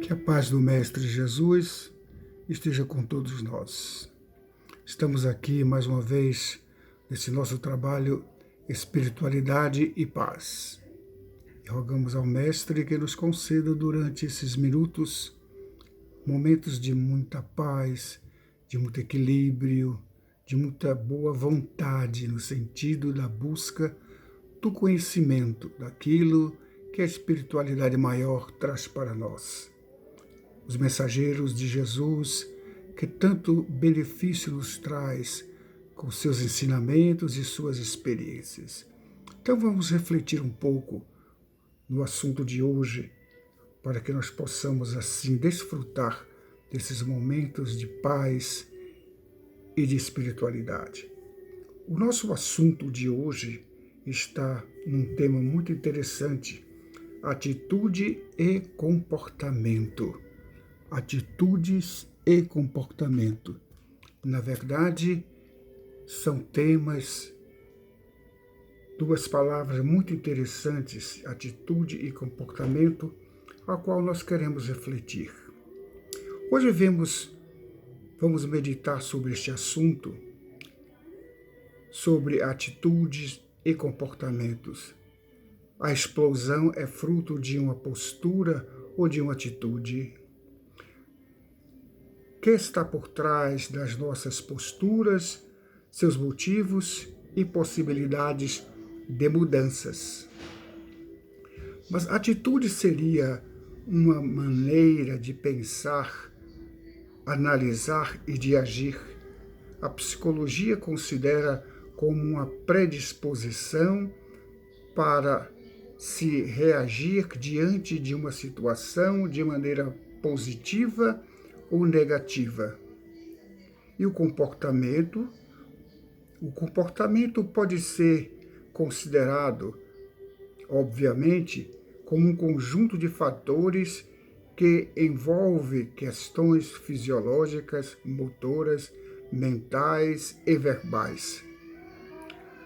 Que a paz do Mestre Jesus esteja com todos nós. Estamos aqui mais uma vez nesse nosso trabalho Espiritualidade e Paz. E rogamos ao Mestre que nos conceda durante esses minutos momentos de muita paz, de muito equilíbrio, de muita boa vontade no sentido da busca do conhecimento daquilo que a espiritualidade maior traz para nós. Os mensageiros de Jesus, que tanto benefício nos traz com seus ensinamentos e suas experiências. Então vamos refletir um pouco no assunto de hoje, para que nós possamos assim desfrutar desses momentos de paz e de espiritualidade. O nosso assunto de hoje está num tema muito interessante: atitude e comportamento. Atitudes e comportamento. Na verdade, são temas, duas palavras muito interessantes, atitude e comportamento, a qual nós queremos refletir. Hoje vamos meditar sobre este assunto, sobre atitudes e comportamentos. A explosão é fruto de uma postura ou de uma atitude? O que está por trás das nossas posturas, seus motivos e possibilidades de mudanças? Mas atitude seria uma maneira de pensar, analisar e de agir. A psicologia considera como uma predisposição para se reagir diante de uma situação de maneira positiva ou negativa. E o comportamento? O comportamento pode ser considerado, obviamente, como um conjunto de fatores que envolve questões fisiológicas, motoras, mentais e verbais.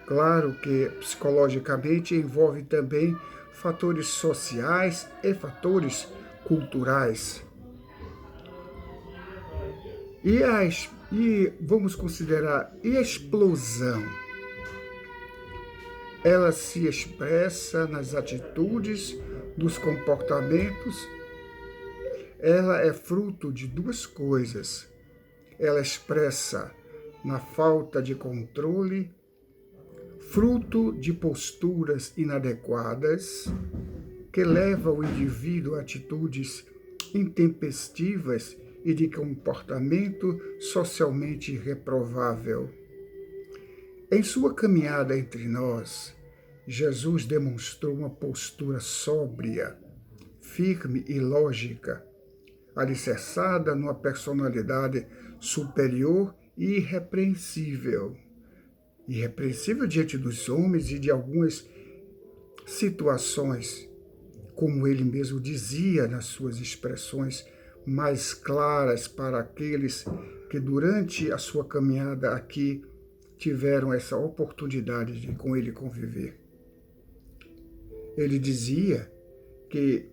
Claro que psicologicamente envolve também fatores sociais e fatores culturais. E vamos considerar a explosão. Ela se expressa nas atitudes, dos comportamentos. Ela é fruto de duas coisas. Ela expressa na falta de controle, fruto de posturas inadequadas, que levam o indivíduo a atitudes intempestivas e de comportamento socialmente reprovável. Em sua caminhada entre nós, Jesus demonstrou uma postura sóbria, firme e lógica, alicerçada numa personalidade superior e irrepreensível. Irrepreensível diante dos homens e de algumas situações, como ele mesmo dizia nas suas expressões mais claras para aqueles que durante a sua caminhada aqui tiveram essa oportunidade de com ele conviver. Ele dizia que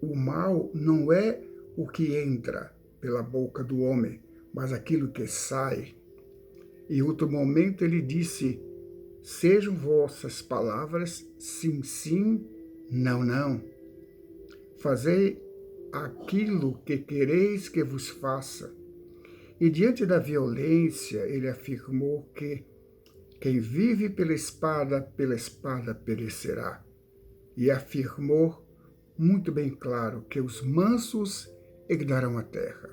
o mal não é o que entra pela boca do homem, mas aquilo que sai. Em outro momento ele disse: sejam vossas palavras sim, sim, não, não. Fazei aquilo que quereis que vos faça. E diante da violência, ele afirmou que quem vive pela espada perecerá. E afirmou muito bem claro que os mansos herdarão a terra.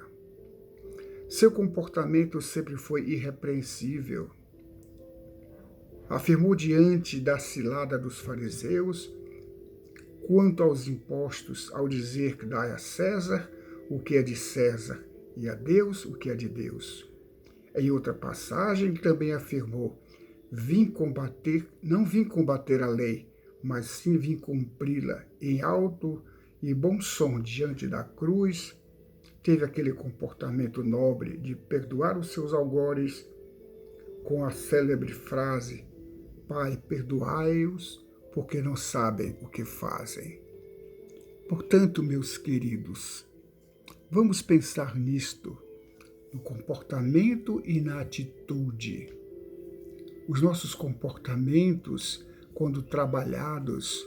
Seu comportamento sempre foi irrepreensível. Afirmou diante da cilada dos fariseus, quanto aos impostos, ao dizer que dai a César o que é de César e a Deus o que é de Deus. Em outra passagem, também afirmou: não vim combater a lei, mas sim vim cumpri-la. Em alto e bom som diante da cruz, teve aquele comportamento nobre de perdoar os seus algozes com a célebre frase: Pai, perdoai-os, porque não sabem o que fazem. Portanto, meus queridos, Vamos pensar nisto, no comportamento e na atitude. Os nossos comportamentos, quando trabalhados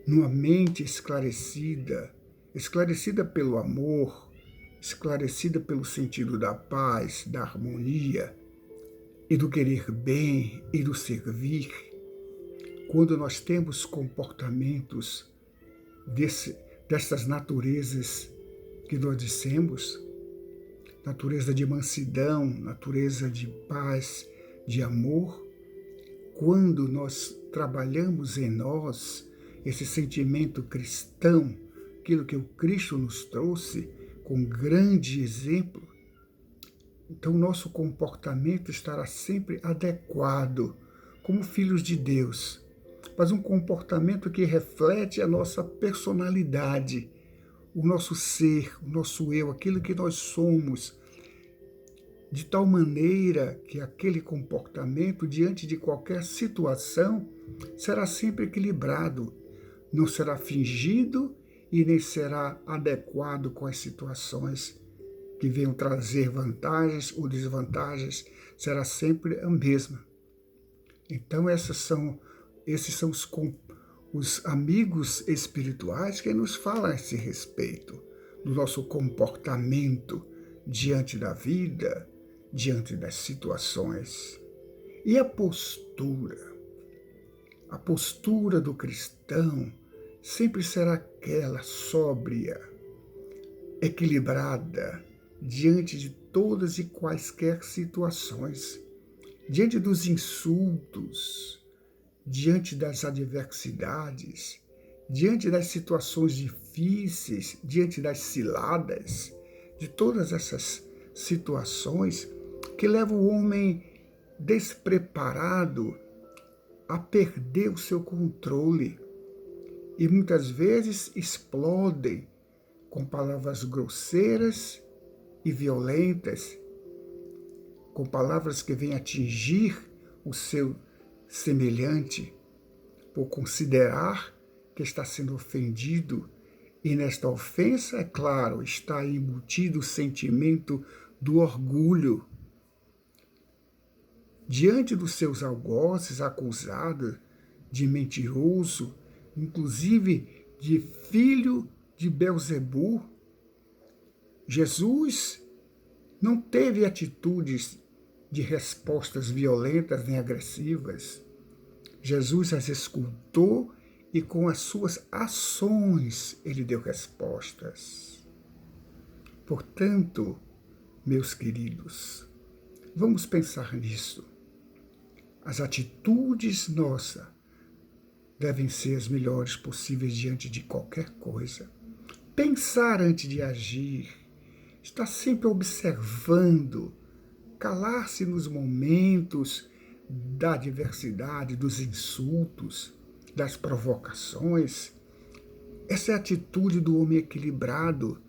numa mente esclarecida, esclarecida pelo amor, esclarecida pelo sentido da paz, da harmonia e do querer bem e do servir, quando nós temos comportamentos dessas naturezas que nós dissemos, natureza de mansidão, natureza de paz, de amor, quando nós trabalhamos em nós esse sentimento cristão, aquilo que o Cristo nos trouxe com grande exemplo, então nosso comportamento estará sempre adequado como filhos de Deus, mas um comportamento que reflete a nossa personalidade, o nosso ser, o nosso eu, aquilo que nós somos, de tal maneira que aquele comportamento, diante de qualquer situação, será sempre equilibrado, não será fingido e nem será adequado com as situações que venham trazer vantagens ou desvantagens, será sempre a mesma. Então, esses são os amigos espirituais que nos falam a esse respeito, do nosso comportamento diante da vida, diante das situações. E a postura? A postura do cristão sempre será aquela sóbria, equilibrada, diante de todas e quaisquer situações, diante dos insultos, diante das adversidades, diante das situações difíceis, diante das ciladas, de todas essas situações que levam o homem despreparado a perder o seu controle e muitas vezes explodem com palavras grosseiras e violentas, com palavras que vêm atingir o seu semelhante, por considerar que está sendo ofendido, e nesta ofensa, é claro, está embutido o sentimento do orgulho. Diante dos seus algozes, acusado de mentiroso, inclusive de filho de Belzebu, Jesus não teve atitudes de respostas violentas nem agressivas. Jesus as escutou e com as suas ações ele deu respostas. Portanto, meus queridos, vamos pensar nisso. As atitudes nossas devem ser as melhores possíveis diante de qualquer coisa. Pensar antes de agir, estar sempre observando, calar-se nos momentos da adversidade, dos insultos, das provocações. Essa é a atitude do homem equilibrado,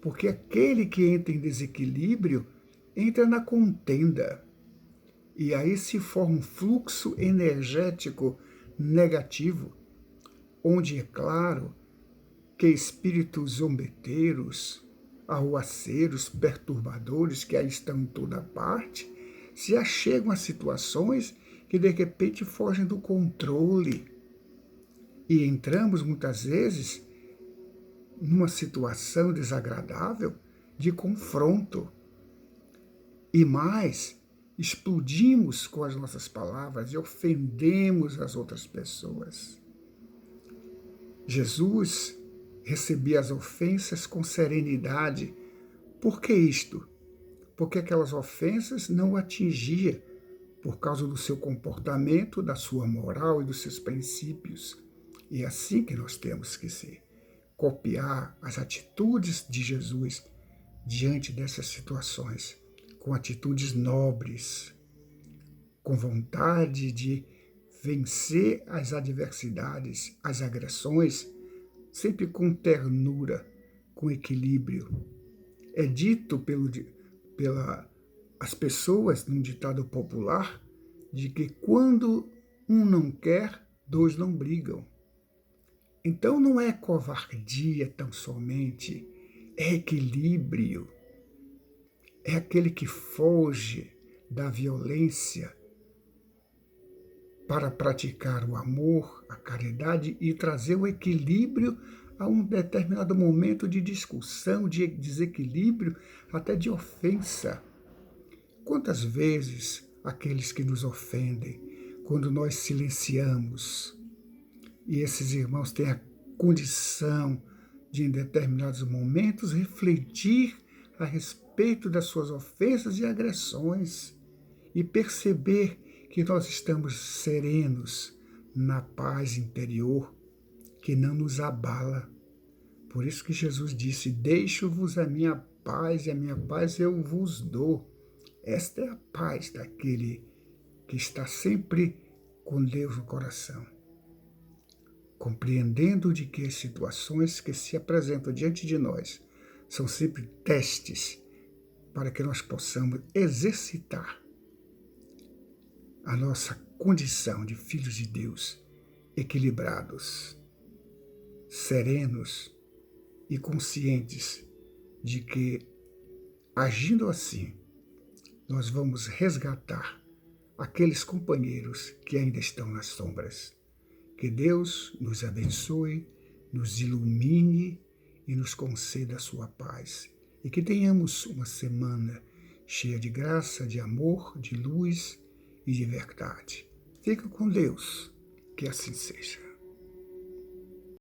porque aquele que entra em desequilíbrio entra na contenda. E aí se forma um fluxo energético negativo, onde é claro que espíritos zombeteiros, arruaceiros, perturbadores, que aí estão em toda parte, se achegam a situações que de repente fogem do controle. E entramos muitas vezes numa situação desagradável de confronto. E mais, explodimos com as nossas palavras e ofendemos as outras pessoas. Jesus recebia as ofensas com serenidade. Por que isto? Porque aquelas ofensas não o atingiam por causa do seu comportamento, da sua moral e dos seus princípios. E é assim que nós temos que ser. Copiar as atitudes de Jesus diante dessas situações, com atitudes nobres, com vontade de vencer as adversidades, as agressões, sempre com ternura, com equilíbrio. É dito pelas pessoas, num ditado popular, de que quando um não quer, dois não brigam. Então não é covardia tão somente, é equilíbrio, é aquele que foge da violência para praticar o amor, a caridade e trazer o equilíbrio a um determinado momento de discussão, de desequilíbrio, até de ofensa. Quantas vezes aqueles que nos ofendem, quando nós silenciamos, e esses irmãos têm a condição de, em determinados momentos, refletir a respeito das suas ofensas e agressões e perceber que nós estamos serenos na paz interior que não nos abala. Por isso que Jesus disse: deixo-vos a minha paz e a minha paz eu vos dou. Esta é a paz daquele que está sempre com Deus no coração, compreendendo de que as situações que se apresentam diante de nós são sempre testes para que nós possamos exercitar a nossa condição de filhos de Deus, equilibrados, serenos e conscientes de que, agindo assim, nós vamos resgatar aqueles companheiros que ainda estão nas sombras. Que Deus nos abençoe, nos ilumine e nos conceda a sua paz. E que tenhamos uma semana cheia de graça, de amor, de luz e de verdade. Fica com Deus, que assim seja.